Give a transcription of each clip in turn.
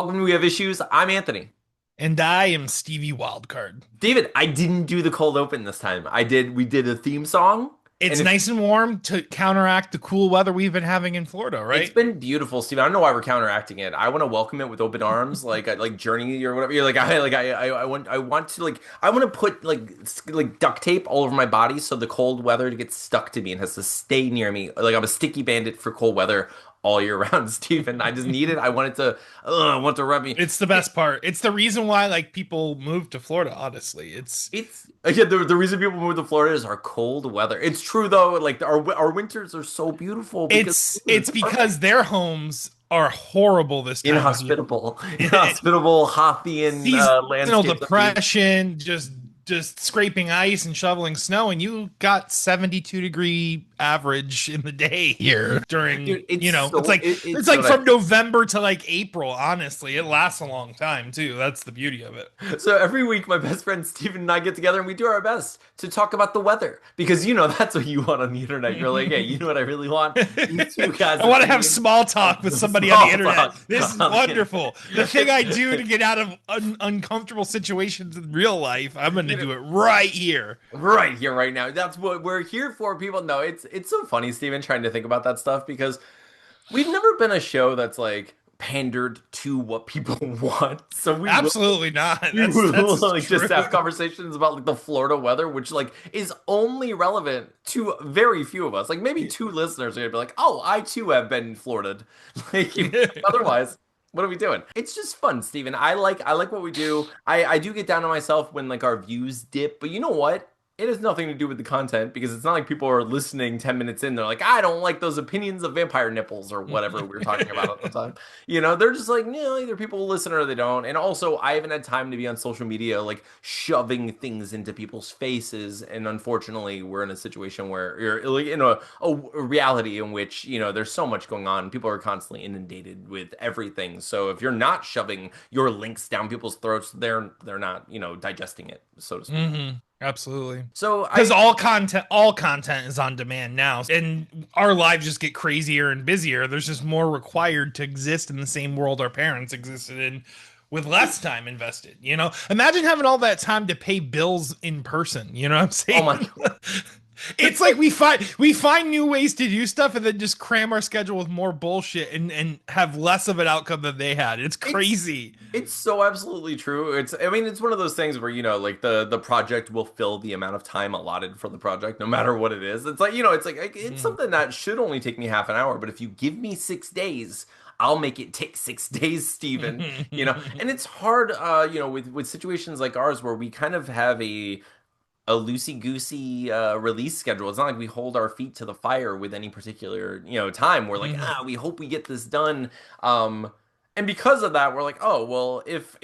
Welcome to We Have Issues. I'm Anthony. And I am Stevie Wildcard. David, I didn't do the cold open this time. We did a theme song, and It's nice and warm to counteract the cool weather we've been having in Florida, it's right? been beautiful, Steve. I don't know why we're counteracting it. I want to welcome it with open arms, like Journey or whatever. You're I want to put like duct tape all over my body so the cold weather gets stuck to me and has to stay near me. Like I'm a sticky bandit for cold weather all year round, Steven. I just need it. I want to rub me. It's the best part. It's the reason why people move to Florida, honestly. It's It's yeah, the reason people move to Florida is our cold weather. It's true though, like our winters are so beautiful because it's it's it's perfect. because their homes are horrible this time of year. Inhospitable, inhospitable Hothian Seasonal landscapes. depression, just scraping ice and shoveling snow, and you got 72-degree average in the day here during, Dude, it's it's so like it's it's so like nice. from November to like April, honestly. It lasts a long time too. That's the beauty of it. So every week, my best friend Steven and I get together and we do our best to talk about the weather because that's what you want on the internet. You're like, hey, you know what I really want? These two guys' I want to have opinions small on talk with the somebody on the small internet. talk This is on the internet. wonderful. The thing I do to get out of uncomfortable situations in real life, I'm going to You know, do it right here. right here, right now. That's what we're here for, people. No, it's so funny, Steven, trying to think about that stuff because we've never been a show that's like pandered to what people want. So Absolutely not. we will That's like just true. have conversations about like the Florida weather, which like is only relevant to very few of us. Like maybe two listeners are gonna be like, "Oh, I too have been in Florida." Like otherwise, what are we doing? It's just fun, Steven. I like what we do. I do get down on myself when like our views dip, but you know what? It has nothing to do with the content because it's not like people are listening 10 minutes in. They're like, I don't like those opinions of vampire nipples or whatever we were talking about at the time. They're just like, either people listen or they don't. And also, I haven't had time to be on social media, like shoving things into people's faces. And unfortunately, we're in a situation where you're like in a reality in which, there's so much going on. People are constantly inundated with everything. So if you're not shoving your links down people's throats, they're not, digesting it, so to speak. Absolutely. So Because I all content is on demand now, and our lives just get crazier and busier. There's just more required to exist in the same world our parents existed in, with less time invested. Imagine having all that time to pay bills in person. You know what I'm oh saying? my It's like we find new ways to do stuff and then just cram our schedule with more bullshit and have less of an outcome than they had. It's it's crazy. it's so absolutely true. It's one of those things where like the project will fill the amount of time allotted for the project no matter what it is. It's like, it's Mm. something that should only take me half an hour, but if you give me 6 days, I'll make it take 6 days, Steven. And it's hard with situations like ours where we kind of have a loosey-goosey release schedule. It's not like we hold our feet to the fire with any particular, time. We're like, Mhm. we hope we get this done. And because of that, we're like, oh, well, if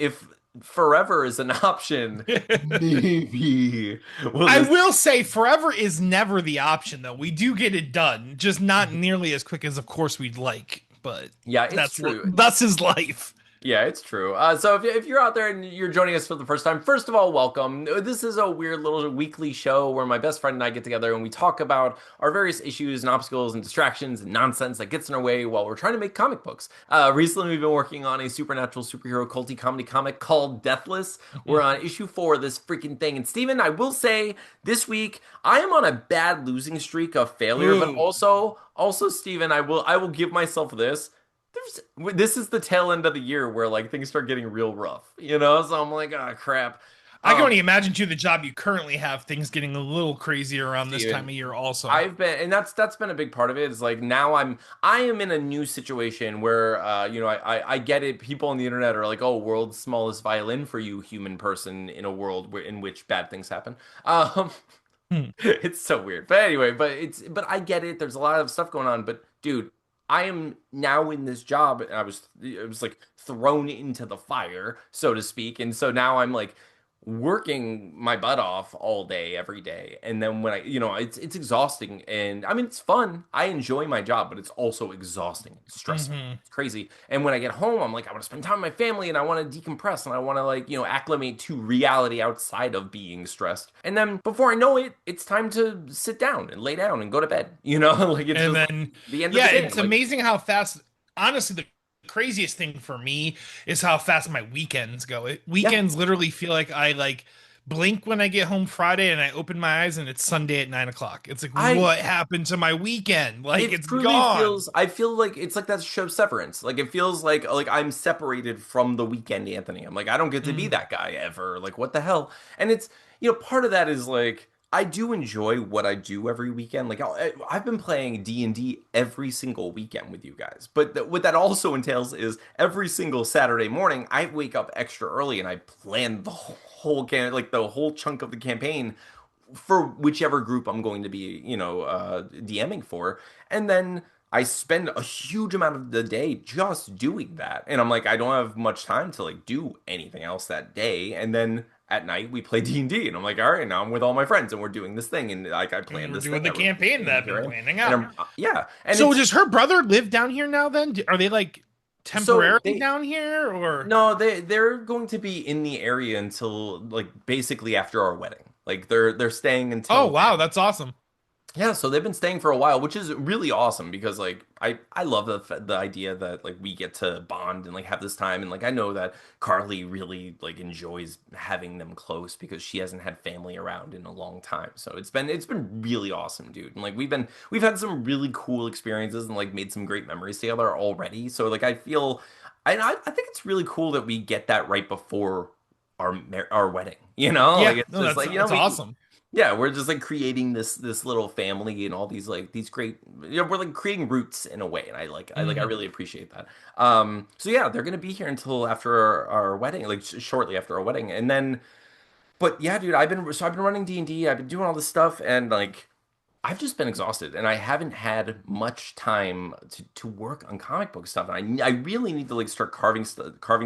forever is an option, maybe we'll I just will say forever is never the option though. We do get it done, just not nearly as quick as of course we'd like, but yeah, it's that's true. that's his life. Yeah, it's true. So if you're out there and you're joining us for the first time, first of all, welcome. This is a weird little weekly show where my best friend and I get together and we talk about our various issues and obstacles and distractions and nonsense that gets in our way while we're trying to make comic books. Recently, we've been working on a supernatural superhero culty comedy comic called Deathless. We're on issue 4 of this freaking thing. And Steven, I will say this week, I am on a bad losing streak of failure, but Ooh. also, Steven, I will give myself this is the tail end of the year where like things start getting real rough, so I'm like, oh crap. I can um only imagine too the job you currently have, things getting a little crazier around this time Steven, of year also. I've been, and that's been a big part of it, is like now I am in a new situation where I get it. People on the internet are like, oh, world's smallest violin for you, human person, in a world in which bad things happen. Hmm. It's so weird. But anyway, but I get it. There's a lot of stuff going on. But dude, I am now in this job, and I was like thrown into the fire, so to speak. And so now I'm like working my butt off all day, every day. And then when it's exhausting. And I mean, it's fun. I enjoy my job, but it's also exhausting. It's stressful. Hmm. It's crazy. And when I get home, I'm like, I want to spend time with my family and I want to decompress and I want to like, acclimate to reality outside of being stressed. And then before I know it, it's time to sit down and lay down and go to bed. Like it's And just like then, the end of yeah, the day. it's I'm like, amazing how fast, honestly, the craziest thing for me is how fast my weekends go. Yeah, Weekends literally feel like I like blink when I get home Friday and I open my eyes and it's Sunday at 9 o'clock. It's like, I what happened to my weekend? Like, it it's truly gone. feels, I feel like it's like that show Severance. Like it feels like I'm separated from the weekend Anthony. I'm like I don't get to be Mm, that guy ever. Like what the hell? And it's, part of that is like I do enjoy what I do every weekend. Like I've been playing D&D every single weekend with you guys. But what that also entails is every single Saturday morning I wake up extra early and I plan the whole like the whole chunk of the campaign for whichever group I'm going to be, DMing for. And then I spend a huge amount of the day just doing that. And I'm like, I don't have much time to like do anything else that day. And then at night we play D&D and D, and I'm like, all right, now I'm with all my friends and we're doing this thing. And like I and planned we're this doing thing. the campaign that And I've been here I am. planning And out. yeah. And So it's does her brother live down here now then? Are they like so temporarily down here or? no, they're going to be in the area until like basically after our wedding. Like they're staying Oh, until wow, that's awesome. yeah, so they've been staying for a while, which is really awesome because like I love the idea that like we get to bond and like have this time, and like I know that Carly really like enjoys having them close because she hasn't had family around in a long time. So it's been really awesome, dude. And like we've had some really cool experiences and like made some great memories together already. So like I feel I think it's really cool that we get that right before our wedding, Yeah, like it's no, just that's like that's we awesome. yeah, we're just like creating this little family and all these like these great, we're like creating roots in a way, and I Hmm. really appreciate that. So yeah, they're gonna be here until after our wedding, like shortly after our wedding, and then but yeah, dude, I've been running D&D, I've been doing all this stuff, and like I've just been exhausted, and I haven't had much time to work on comic book stuff, and I really need to like start carving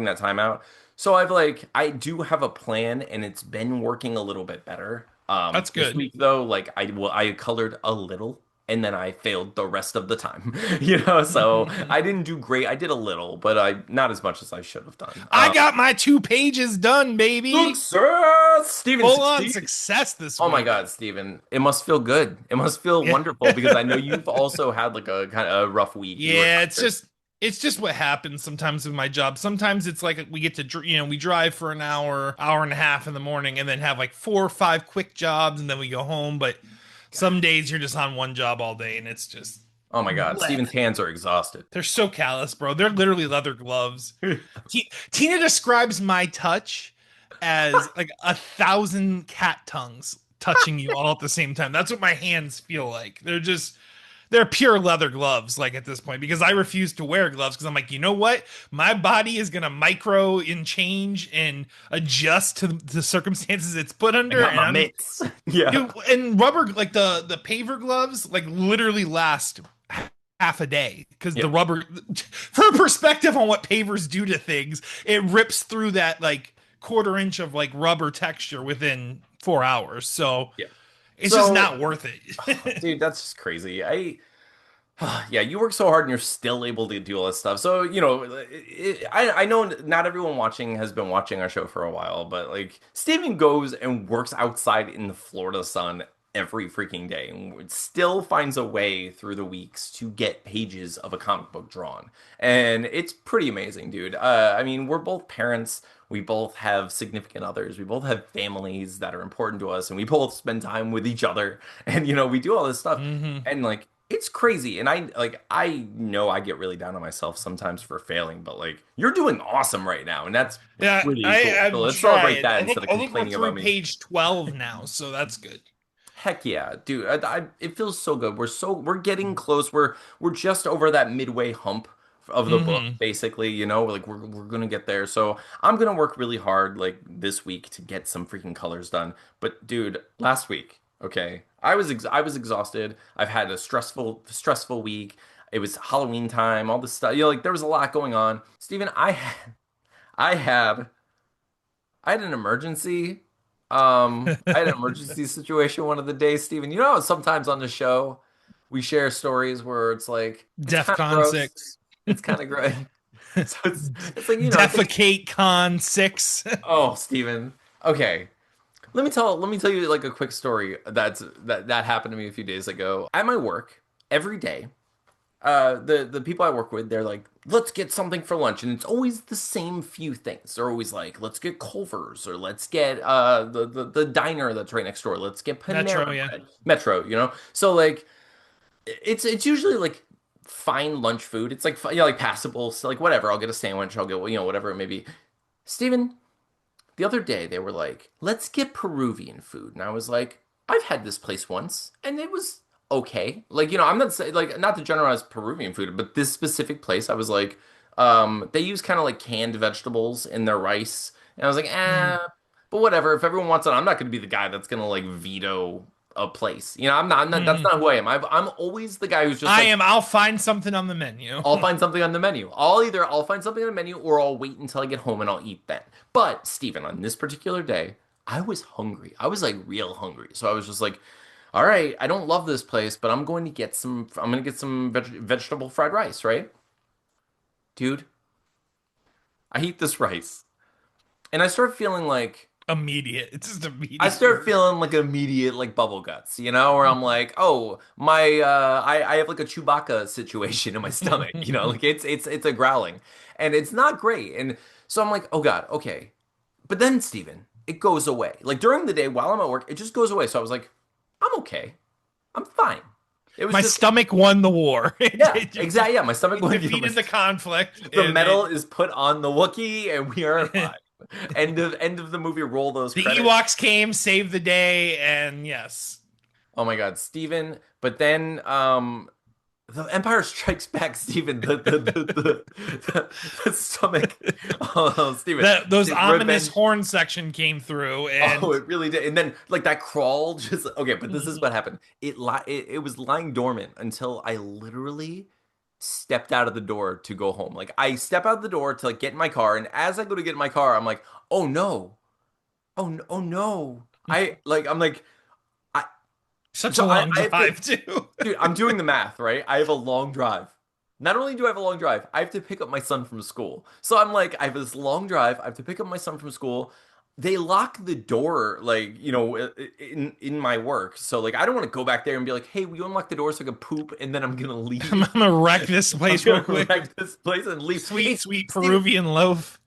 that time out. So I do have a plan, and it's been working a little bit better. That's This good. week though, like I colored a little, and then I failed the rest of the time. So I didn't do great. I did a little, but I not as much as I should have done. I got my 2 pages done, baby. Success, Steven, Full on succeed. success this Oh my week. God, Steven. It must feel good. It must feel Yeah. wonderful because I know you've also had like a kind of a rough week. You were Yeah, tired. it's just what happens sometimes with my job. Sometimes it's like we get to we drive for an hour, hour and a half in the morning and then have like 4 or 5 quick jobs and then we go home, but some God. days you're just on one job all day and it's just Oh my God. bleh. Steven's hands are exhausted. They're so callous, bro. They're literally leather gloves. Tina describes my touch as like 1,000 cat tongues touching you all at the same time. That's what my hands feel like. They're pure leather gloves, like at this point, because I refuse to wear gloves because I'm like, you know what? My body is gonna micro and change and adjust to the circumstances it's put I under, got and my I'm mitts. Yeah. dude. And rubber, like the paver gloves, like literally last half a day because Yeah. the rubber for perspective on what pavers do to things, it rips through that like quarter inch of like rubber texture within 4 hours, so Yeah. it's just So, not worth it. dude, that's just crazy. Yeah, you work so hard and you're still able to do all this stuff. So, I know not everyone watching has been watching our show for a while, but like Steven goes and works outside in the Florida sun every freaking day and still finds a way through the weeks to get pages of a comic book drawn. And it's pretty amazing, dude. I mean, we're both parents. We both have significant others. We both have families that are important to us, and we both spend time with each other. And, we do all this stuff. Hmm. And like, it's crazy. And I know I get really down on myself sometimes for failing, but like you're doing awesome right now, and that's Yeah, pretty cool. So I'm let's celebrate trying. that I instead think of I think we're complaining about through me. page 12 now, so that's good. Heck yeah, dude. It feels so good. We're getting close. We're just over that midway hump of the book, Hmm. basically, like we're gonna get there. So I'm gonna work really hard like this week to get some freaking colors done. But dude, last week, okay, I was exhausted. I've had a stressful week. It was Halloween time, all this stuff. Like there was a lot going on. Steven, I had I had an emergency. I had an emergency situation one of the days, Steven. You know how sometimes on the show we share stories where it's like it's kind of DEFCON gross. 6. It's kind of gross. So it's like, it's like, Defecate Con 6. oh, Steven. Okay. Let me tell you like a quick story that happened to me a few days ago. At my work, every day, the people I work with, they're like, let's get something for lunch, and it's always the same few things. They're always like, let's get Culver's, or let's get the diner that's right next door. Let's get Metro, Panera yeah. Bread, Metro, you know. So like, it's usually like fine lunch food. It's like like passable. So like whatever, I'll get a sandwich. I'll get whatever it may be. Steven, the other day they were like, let's get Peruvian food. And I was like, I've had this place once and it was okay. Like, I'm not saying like not to generalize Peruvian food, but this specific place, I was like, they use kind of like canned vegetables in their rice. And I was like, Mm, but whatever. If everyone wants it, I'm not gonna be the guy that's gonna like veto a place. I'm not that's mm. not who I am. I'm always the guy who's just I like, am. I'll find something on the menu. I'll find something on the menu. I'll find something on the menu or I'll wait until I get home and I'll eat then. But Stephen, on this particular day, I was hungry. I was like real hungry. So I was just like, all right, I don't love this place, but I'm going to get some vegetable fried rice, right? Dude, I eat this rice and I start feeling like Immediate. It's just I immediate. start feeling like immediate like bubble guts, where I'm like, oh, my I have like a Chewbacca situation in my stomach, like it's a growling. And it's not great. And so I'm like, oh God, okay. But then Steven, it goes away. Like during the day while I'm at work, it just goes away. So I was like, I'm okay. I'm fine. It was My just stomach won the war. yeah, exactly. Yeah, my stomach It went, defeated the conflict, the and medal is put on the Wookiee and we are fine. the End of the movie, roll those credits. Ewoks came, saved the day, and yes, Oh my God, Steven. But then the Empire Strikes Back, Steven, the stomach. Oh, Steven. those The ominous revenge. horn section came through, Oh, and it really did. And then like that crawl just okay, but this is what happened. It was lying dormant until I literally stepped out of the door to go home. Like I step out the door to like get in my car, and as I go to get in my car, I'm like, oh no. Oh no. I'm like I such a so I, long I have to drive too. Dude, I'm doing the math, right? I have a long drive. Not only do I have a long drive, I have to pick up my son from school. So I'm like, I have this long drive. I have to pick up my son from school. They lock the door, like, in my work. So like, I don't want to go back there and be like, hey, will you unlock the door so I can poop and then I'm gonna I'm leave. gonna wreck this I'm place real gonna quick. wreck this place and leave. Sweet, Hey, sweet Steven, Peruvian loaf.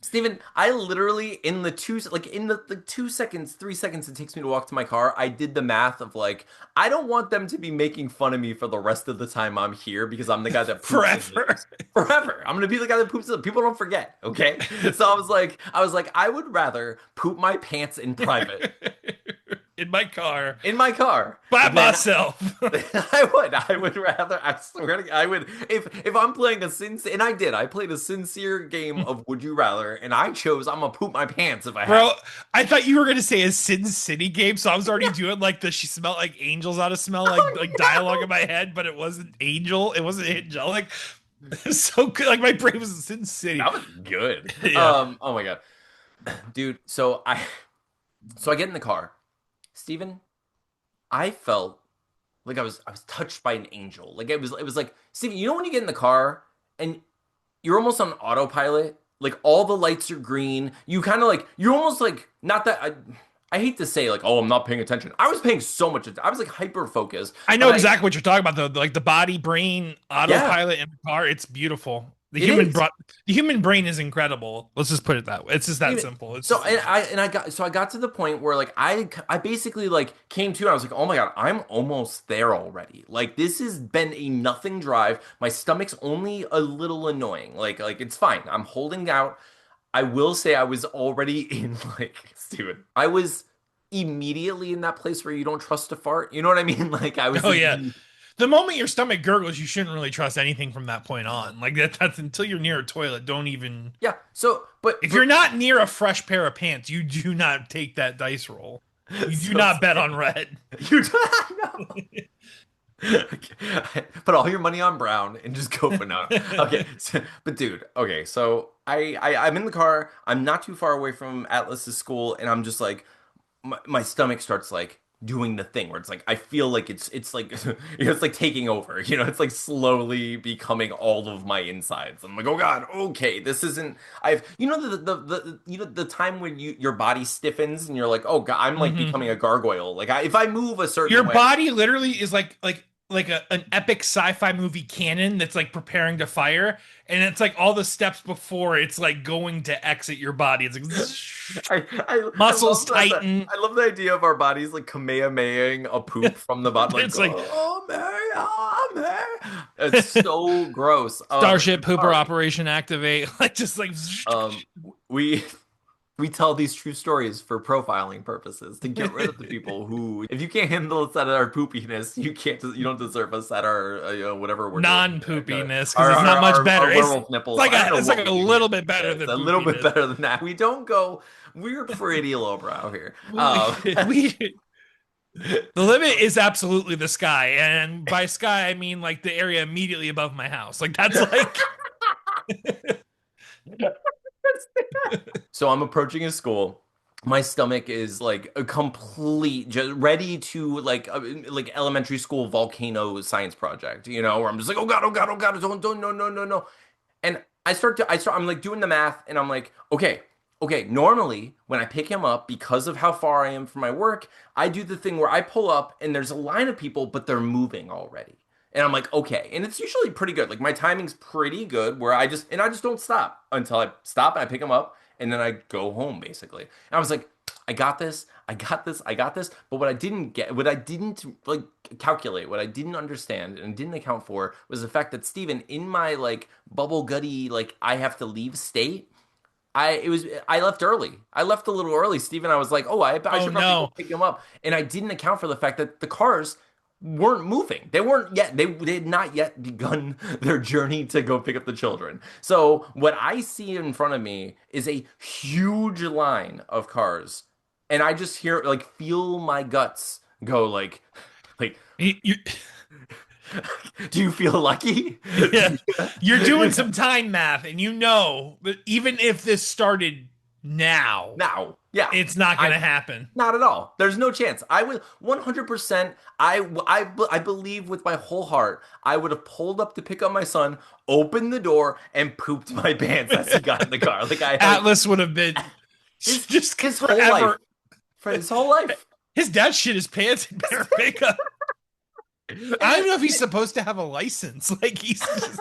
Steven, I literally in the 2 seconds, 3 seconds it takes me to walk to my car, I did the math of like, I don't want them to be making fun of me for the rest of the time I'm here because I'm the guy that poops and Forever. leaves. Forever. I'm gonna be the guy that poops and people don't forget, okay? So I was like, I would rather poop my pants in private In my car in my car by than myself. I would rather. I swear to God, I would if I'm playing and I played a sincere game of Would You Rather, and I chose I'm gonna poop my pants if I have Bro, I thought you were gonna say a Sin City game, so I was already doing like the she smelled like angels out of smell like dialogue in my head, but it wasn't angel, it wasn't angelic. So good, like my brain was Sin City. that was good. Yeah. Oh my God, dude. So I get in the car, Steven, I felt like I was touched by an angel. Like it was like Steven, when you get in the car and you're almost on autopilot. Like all the lights are green. You kind of like you're almost like not that I hate to say like, oh, I'm not paying attention. I was paying so much attention. I was like hyper focused. I But know exactly what you're talking about though. Like the body brain yeah, autopilot in the car, it's beautiful. it is. The human brain is incredible. Let's just put it that way. It's just that Steven, simple. It's so just I got to the point where like I basically like came to and I was like, oh my God, I'm almost there already. Like this has been a nothing drive. My stomach's only a little annoying. Like it's fine. I'm holding out. I will say I was already in like Steven. I was immediately in that place where you don't trust to fart. You know what I mean? Like I was oh yeah. in, The moment your stomach gurgles, you shouldn't really trust anything from that point on. Like that's until you're near a toilet. Don't even. yeah. So If but you're not near a fresh pair of pants, you do not take that dice roll. You do so not bet on red. you know. Put all your money on Brown and just go for now. Okay, but dude, okay, so I'm in the car. I'm not too far away from Atlas's school, and I'm just like, my stomach starts like doing the thing where it's like I feel like it's like it's like taking over. It's like slowly becoming all of my insides. I'm like, oh God, okay, this isn't. I've the time when your body stiffens and you're like, oh God, I'm like Mhm. becoming a gargoyle. Like if I move a certain Your way. body literally is like like an epic sci-fi movie cannon that's like preparing to fire, and it's like all the steps before it's like going to exit your body. It's like I muscles love that, tighten. I love the idea of our bodies like kamehamehaing a poop from the bottom, like It's like oh man, oh man. It's so gross. Starship Pooper Operation Activate, like just like Um, we we tell these true stories for profiling purposes to get rid of the people who, if you can't handle us at our poopiness, you don't deserve us at our whatever we're doing. non-poopiness because it's not much better. Our werewolf nipples. I don't know It's what like we a do here. little bit better It's than a little bit poopiness. better than that. We don't go. We're pretty lowbrow here. We the limit is absolutely the sky, and by sky I mean like the area immediately above my house. Like that's like So I'm approaching a school. My stomach is like a complete, just ready to like elementary school volcano science project, where I'm just like, oh God, oh God, oh God, don't, no, no, no, no. And I'm like doing the math and I'm like, okay, normally when I pick him up, because of how far I am from my work, I do the thing where I pull up and there's a line of people, but they're moving already. And I'm like, okay. And it's usually pretty good. Like my timing's pretty good where I just don't stop until I stop and I pick him up and then I go home basically. And I was like, I got this. I got this. I got this. But what I didn't like calculate, what I didn't understand and didn't account for was the fact that Steven, in my like bubble gutty, like I have to leave state, I left early. I left a little early, Steven. I was like, oh, I oh should probably go no. pick him up. And I didn't account for the fact that the cars weren't moving. They weren't yet, they had not yet begun their journey to go pick up the children. So what I see in front of me is a huge line of cars. And I just feel my guts go like, You, do you feel lucky? yeah, you're doing some time math, and you know that even if this started now, Now, yeah. it's not going I to happen. Not at all. There's no chance. I would 100%. I believe with my whole heart, I would have pulled up to pick up my son, opened the door, and pooped my pants as he got in the car. Like Atlas would have been his just his whole life, forever. for his whole life. His dad shit his pants in bear makeup. I don't know if he's supposed to have a license. Like he's just...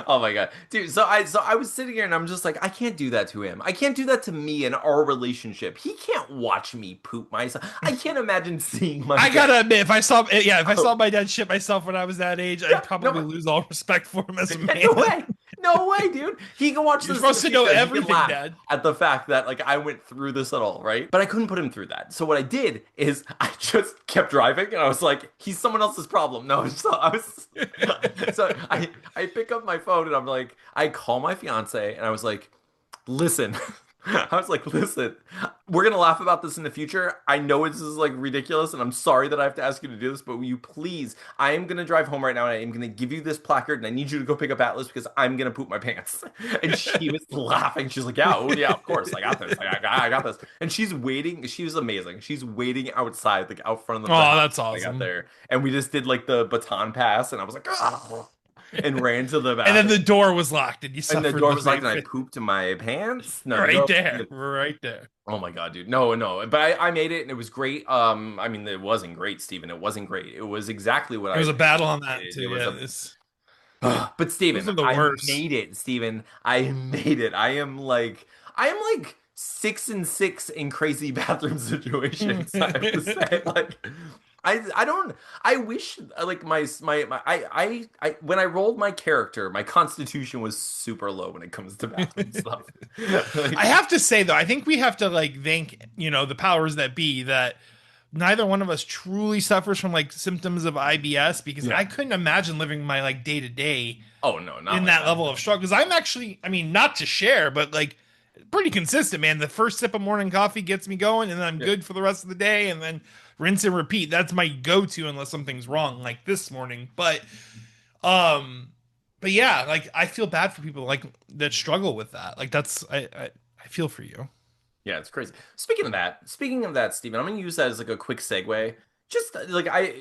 Oh my God, dude. So I was sitting here and I'm just like, I can't do that to him. I can't do that to me in our relationship. He can't watch me poop myself. I can't imagine seeing my I dad. gotta admit, if I saw Oh, my dad shit myself when I was that age, yeah, I'd probably no, lose all respect for him as a man. no way. No way, dude. He can watch You're this. supposed to know He can everything, laugh Dad. at the fact that like I went through this at all, right? But I couldn't put him through that. So what I did is I just kept driving, and I was like, he's someone else's problem. No, so I was, so I pick up my phone and I'm like, I call my fiance, and I was like, listen. I was like, listen, we're gonna laugh about this in the future. I know this is like ridiculous, and I'm sorry that I have to ask you to do this, but will you please? I am gonna drive home right now, and I am gonna give you this placard, and I need you to go pick up Atlas because I'm gonna poop my pants. And she was laughing. She's like, yeah, oh yeah, of course, I got this. I got this. And she's waiting. She was amazing. She's waiting outside, like out front of the Oh, house. that's I got awesome. there, and we just did like the baton pass, and I was like, ah, and ran to the And then bathroom. the door was locked, and you And the suffered door the was locked, and I fate. pooped in my pants. No, the Right door. there, right there. Oh my God, dude. No, no. But I made it and it was great. I mean, it wasn't great, Steven. It wasn't great. It was exactly what There I was a battle on that anticipated. too. It was Yeah, a this but those Steven, are the I worst. made it, Steven. I made it. I am like 6 and 6 in crazy bathroom situations, I have to say. Like I don't I wish like my when I rolled my character, my constitution was super low when it comes to bathroom stuff. I Like, have to say though, I think we have to like thank the powers that be that neither one of us truly suffers from like symptoms of IBS because yeah. I couldn't imagine living my like day to day Oh no, not in like that that. level of struggle. Because I'm actually, I mean, not to share, but like pretty consistent, man. The first sip of morning coffee gets me going, and then I'm Yeah. good for the rest of the day, and then rinse and repeat. That's my go-to unless something's wrong, like this morning. Um, but yeah, like I feel bad for people like that struggle with that. Like I feel for you. Yeah, it's crazy. Speaking of that, Stephen, I'm gonna use that as like a quick segue. Just like I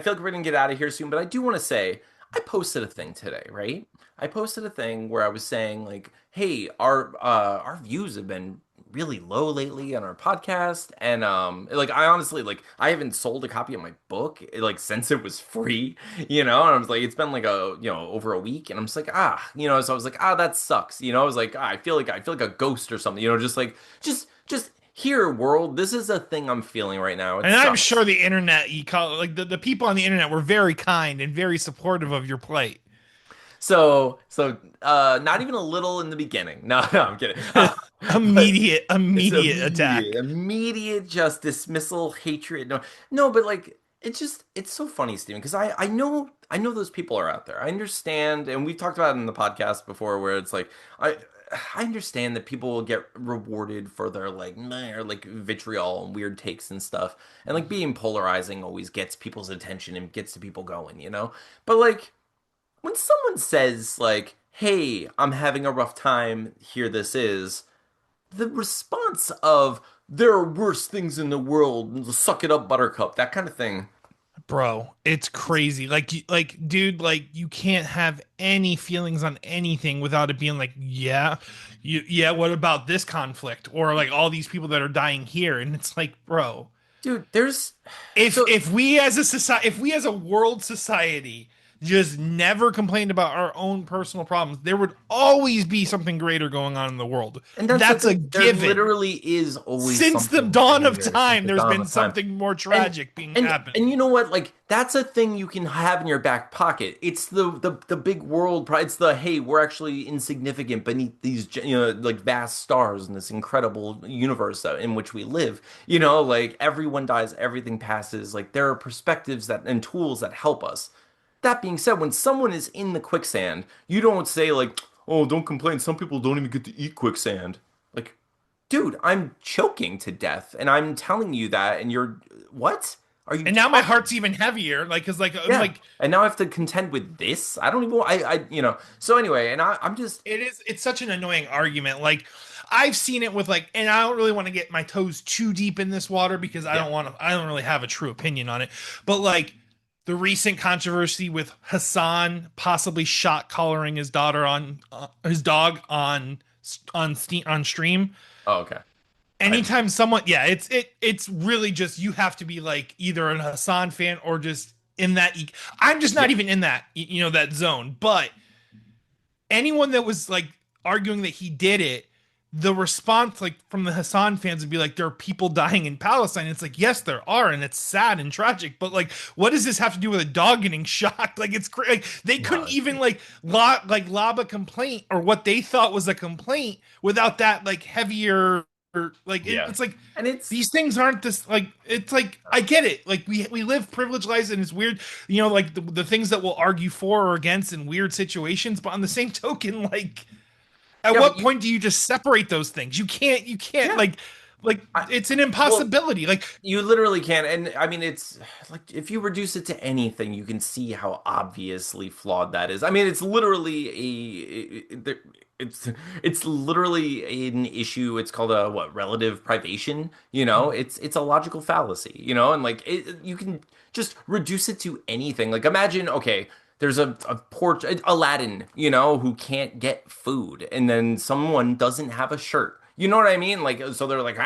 feel like we're gonna get out of here soon, but I do want to say I posted a thing today, right? I posted a thing where I was saying like, hey, our views have been really low lately on our podcast, and like I honestly like I haven't sold a copy of my book like since it was free, and I was like it's been like over a week, and I'm just like so I was like that sucks, I was like I feel like a ghost or something, just here world, this is a thing I'm feeling right now. It And I'm sure sucks. the internet, like the people on the internet were very kind and very supportive of your plight. So not even a little in the beginning. No, no, I'm kidding. But it's Immediate attack. immediate just dismissal, hatred. No, no, but like it's so funny, Steven, because I know those people are out there. I understand, and we've talked about it in the podcast before, where it's like I understand that people will get rewarded for their like meh, or like vitriol and weird takes and stuff, and like being polarizing always gets people's attention and gets the people going. But like when someone says like, "Hey, I'm having a rough time, here this is," the response of "there are worse things in the world, suck it up, buttercup," that kind of thing. Bro, it's is- crazy. Dude, like you can't have any feelings on anything without it being like, yeah, yeah, what about this conflict? Or like all these people that are dying here. And it's like, bro, Dude, there's if so if we as a society, if we as a world society just never complained about our own personal problems, there would always be something greater going on in the world. and that's the That's a thing. There given. literally is always Since the something dawn of greater since time, the there's dawn been of time. something more And tragic being and happening. you know what? Like that's a thing you can have in your back pocket. It's the big world pride. It's the hey, we're actually insignificant beneath these like vast stars in this incredible universe in which we live. Like everyone dies, everything passes. Like there are perspectives that and tools that help us. That being said, when someone is in the quicksand, you don't say like, "Oh, don't complain. Some people don't even get to eat quicksand." Like, dude, I'm choking to death, and I'm telling you that, and you're what? Are you And now my talking? heart's even heavier, like, cause like I'm Yeah. like And now I have to contend with this. I don't even. So anyway, and I'm just. it's such an annoying argument. Like I've seen it with like, and I don't really want to get my toes too deep in this water because Yeah. I don't really have a true opinion on it. But like the recent controversy with Hassan possibly shot collaring his daughter on his dog on stream. Oh, okay. I Anytime someone, yeah, it's really just you have to be like either a Hassan fan or just in that. I'm just not yeah. even in that that zone. But anyone that was like arguing that he did it, the response like from the Hassan fans would be like, there are people dying in Palestine. It's like, yes, there are, and it's sad and tragic. But like, what does this have to do with a dog getting shot? Like, it's crazy. Like, they couldn't No. even like lob a complaint or what they thought was a complaint without that like heavier. Like Yeah. it's like And it's. these things aren't this like it's like I get it like we live privileged lives and it's weird like the things that we'll argue for or against in weird situations but on the same token like at Yeah, but what point do you just separate those things? You can't yeah. like I, it's an well, impossibility. Like you literally can. And I mean, it's like if you reduce it to anything, you can see how obviously flawed that is. I mean, it's literally it's literally an issue. It's called a what relative privation. It's a logical fallacy. And like you can just reduce it to anything. Like imagine, okay, there's a poor Aladdin, who can't get food, and then someone doesn't have a shirt. You know what I mean? Like, so they're like,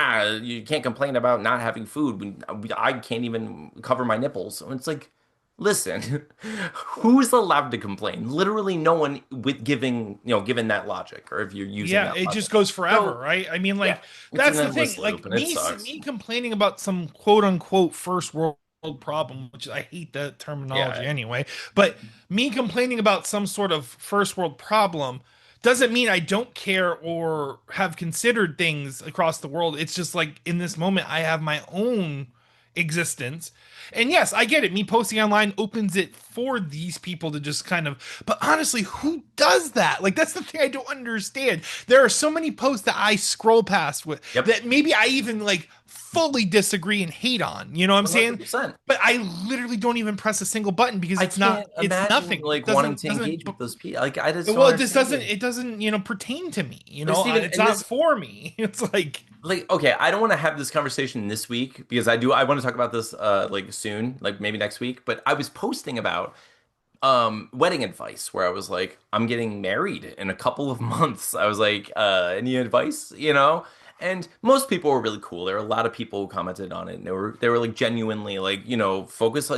you can't complain about not having food when I can't even cover my nipples. And it's like, listen, who's allowed to complain? Literally no one with given that logic, or if you're using yeah, that it logic. just goes forever, So, right? I mean, yeah, like it's an that's the thing. endless loop Like and it me sucks. complaining about some quote unquote first world problem, which I hate that terminology Yeah, anyway, but me complaining about some sort of first world problem doesn't mean I don't care or have considered things across the world. It's just like in this moment I have my own existence. And yes, I get it. Me posting online opens it for these people to just kind of, but honestly, who does that? Like, that's the thing I don't understand. There are so many posts that I scroll past with yep, that maybe I even like fully disagree and hate on. You know what I'm saying? 100%. But I literally don't even press a single button because I can't it's imagine nothing. like wanting to engage Doesn't, with those people. Like, I just don't well, it just understand doesn't, it. pertain to me. Like, Steven, It's and not this for me. It's like, like okay, I don't want to have this conversation this week because I want to talk about this like soon, like maybe next week, but I was posting about wedding advice where I was like I'm getting married in a couple of months. I was like any advice? And most people were really cool. There were a lot of people who commented on it, and they were like genuinely like, focus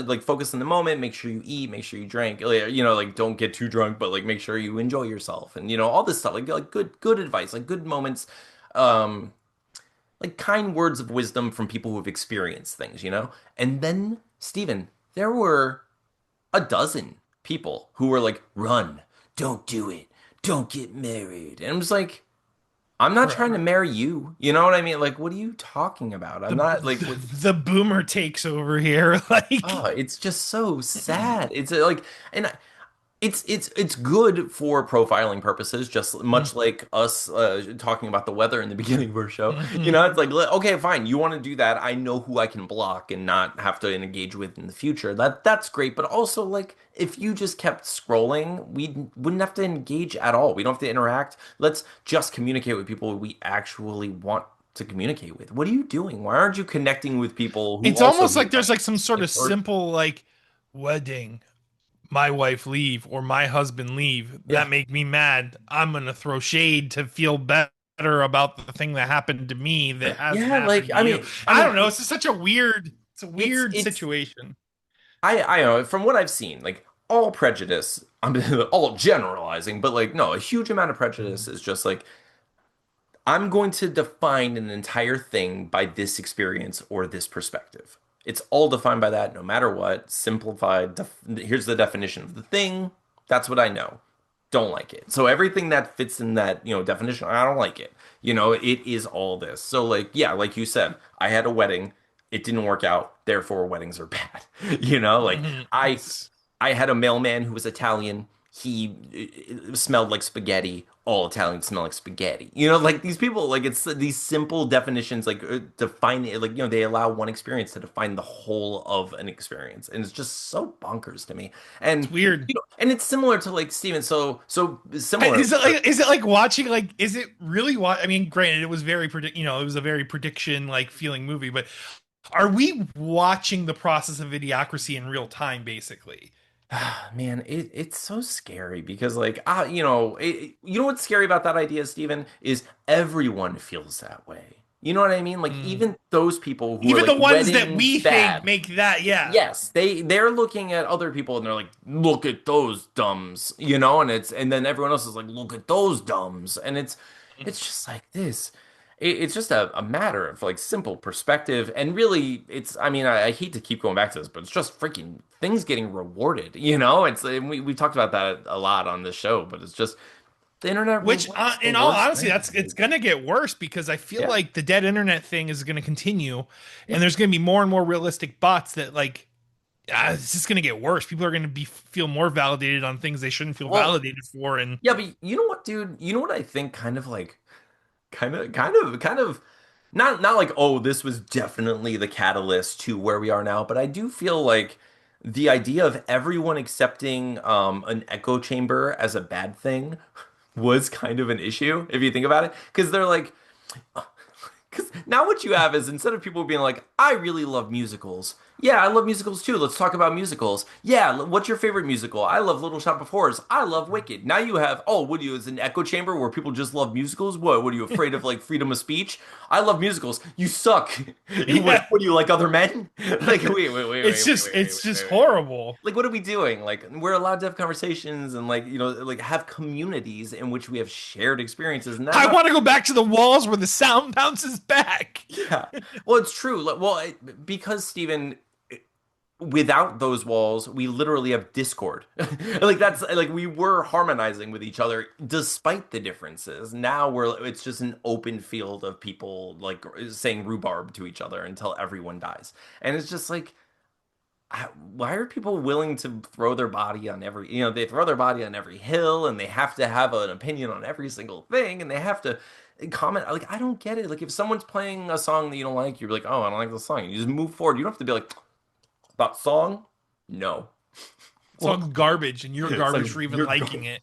in the moment, make sure you eat, make sure you drink, like don't get too drunk, but like make sure you enjoy yourself, and all this stuff, like good advice, like good moments, um, like kind words of wisdom from people who have experienced things. And then, Steven, there were a dozen people who were like, run, don't do it, don't get married. And I'm just like, I'm not trying to Right. marry you. You know what I mean? Like, what are you talking about? I'm not like, The boomer takes over here. oh, Like, it's just so sad. It's like, and it's good for profiling purposes, just much like us talking about the weather in the beginning of our show. It's like, okay, fine, you want to do that. I know who I can block and not have to engage with in the future. That's great. But also, like, if you just kept scrolling, we wouldn't have to engage at all. We don't have to interact. Let's just communicate with people we actually want to communicate with. What are you doing? Why aren't you connecting with people who it's also almost need like there's like connecting? some sort Like, of simple like wedding, my wife leave or my husband leave. yeah. That make me mad. I'm gonna throw shade to feel better about the thing that happened to me that hasn't Yeah, like happened to I you. mean, I I mean, don't know. It's just such a weird, it's a it's weird it's situation. I know from what I've seen, like all prejudice, I'm all generalizing, but like no, a huge amount of prejudice is just like I'm going to define an entire thing by this experience or this perspective. It's all defined by that, no matter what. Simplified. Here's the definition of the thing. That's what I know. Don't like it. So everything that fits in that, definition, I don't like it. It is all this. So like, yeah, like you said, I had a wedding. It didn't work out. Therefore, weddings are bad. Like I It's I had a mailman who was Italian. He smelled like spaghetti. All Italians smell like spaghetti. Like these people, like it's these simple definitions, like define it, like they allow one experience to define the whole of an experience, and it's just so bonkers to me. And weird. and it's similar to like Steven. So similar. Is it like watching like is it really what I mean, granted it was very it was a very prediction like feeling movie, but are we watching the process of idiocracy in real time basically? Man, it's so scary because like what's scary about that idea, Steven, is everyone feels that way. You know what I mean? Like Mm. even those people who are Even like the ones that wedding we think bad. make that, yeah. Yes, they're looking at other people and they're like, look at those dumbs, and then everyone else is like, look at those dumbs, and it's just like this. It's just a matter of like simple perspective, and really, it's. I mean, I hate to keep going back to this, but it's just freaking things getting rewarded. It's we talked about that a lot on this show, but it's just the internet Which, rewards the in all worst honesty, thing. that's it's gonna get worse because I feel Yeah, like the dead internet thing is gonna continue, yeah. and there's gonna be more and more realistic bots that like it's just gonna get worse. People are gonna be feel more validated on things they shouldn't feel Well, validated for, and yeah, but you know what, dude? You know what I think? Kind of not like, oh, this was definitely the catalyst to where we are now, but I do feel like the idea of everyone accepting an echo chamber as a bad thing was kind of an issue if you think about it, because they're like, because now what you have is instead of people being like, I really love musicals. Yeah, I love musicals too. Let's talk about musicals. Yeah, what's your favorite musical? I love Little Shop of Horrors. I love Wicked. Now you have, oh, what do you, is an echo chamber where people just love musicals? What are you afraid of like freedom of speech? I love musicals. You suck. yeah, What do you like other men? Like, it's just wait. horrible. Like, what are we doing? Like, we're allowed to have conversations and like, like have communities in which we have shared experiences, and that's I not. want to go back to the walls where the sound bounces back. Yeah. Well, it's true. Well, because Stephen, without those walls, we literally have discord. Like that's like we were harmonizing with each other despite the differences. Now it's just an open field of people like saying rhubarb to each other until everyone dies. And it's just like why are people willing to throw their body on every, they throw their body on every hill and they have to have an opinion on every single thing and they have to comment. Like, I don't get it. Like, if someone's playing a song that you don't like, you're like, oh, I don't like the song. You just move forward. You don't have to be like, that song? No. It's all garbage, and you're It's like, garbage for even you're liking going. it.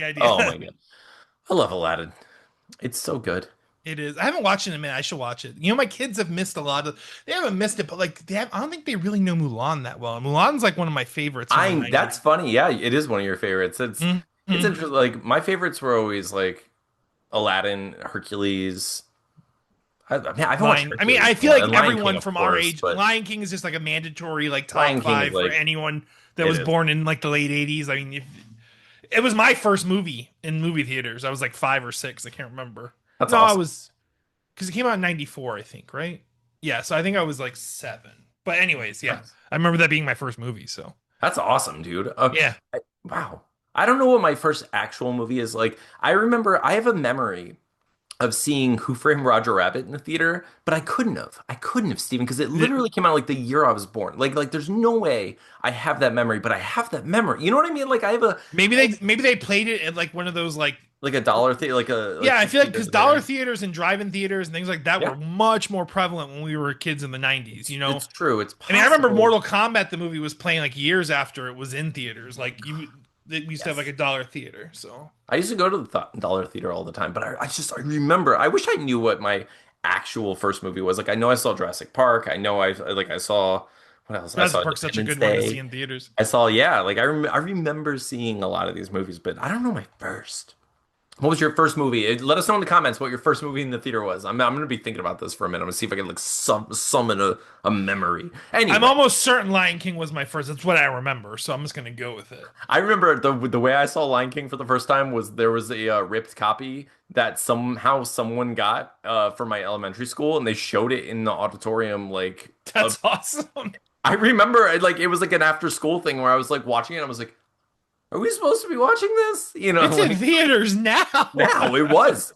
the idea. Oh my God. I love Aladdin. It's so good. It is. I haven't watched it in a minute. I should watch it. You know, my kids have missed a lot of. They haven't missed it, but like they have. I don't think they really know Mulan that well. Mulan's like one of my favorites from the That's 90s. funny. Yeah, it is one of your favorites. It's Mhm. interesting. Like my favorites were always like Aladdin, Hercules. I mean, I haven't watched Lion. I mean, Hercules I in a feel while, like and Lion King, everyone of from our course, age, but Lion King is just like a mandatory like top Lion King is five for like anyone that it was is. born in like the late 80s. I mean, if, it was my first movie in movie theaters. I was like 5 or 6. I can't remember. That's No, I awesome. was because it came out in '94, I think, right? Yeah, so I think I was like 7. But anyways, yeah, Nice. I remember that being my first movie. So That's awesome, dude. yeah, Wow. I don't know what my first actual movie is like. I remember I have a memory of seeing Who Framed Roger Rabbit in the theater, but I couldn't have. I couldn't have, Steven, because it literally came out like the year I was born. Like there's no way I have that memory, but I have that memory. You know what I mean? Like I have maybe they played it at like one of those like like a dollar thing, like a yeah, I cheap feel like theaters because in there. dollar theaters and drive-in theaters and things like that Yeah, were much more prevalent when we were kids in the '90s. You know, it's true. It's I mean, I remember possible. Mortal Kombat the movie was playing like years after it was in theaters. Like we used to have like Yes. a dollar theater. So I used to go to the dollar theater all the time, but I remember. I wish I knew what my actual first movie was. Like I know I saw Jurassic Park. I know I saw what else? I Jurassic saw Park's such a Independence good one to see Day. in theaters. I saw like I remember seeing a lot of these movies, but I don't know my first. What was your first movie? Let us know in the comments what your first movie in the theater was. I'm gonna be thinking about this for a minute. I'm gonna see if I can like summon a memory. I'm Anyway, almost certain Lion King was my first. That's what I remember. So I'm just gonna go with it. I remember the way I saw Lion King for the first time was there was a ripped copy that somehow someone got for my elementary school, and they showed it in the auditorium. That's awesome. I remember like it was like an after school thing where I was like watching it. I was like, "Are we supposed to be watching this?" You know, It's in like theaters now. now it was.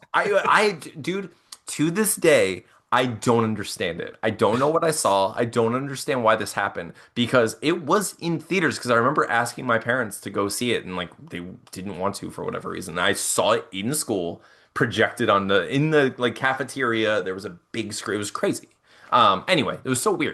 Dude, to this day, I don't understand it. I don't know what I saw. I don't understand why this happened because it was in theaters. Because I remember asking my parents to go see it, and like they didn't want to for whatever reason. I saw it in school, projected on the in the like cafeteria. There was a big screen. It was crazy. Anyway, it was so weird.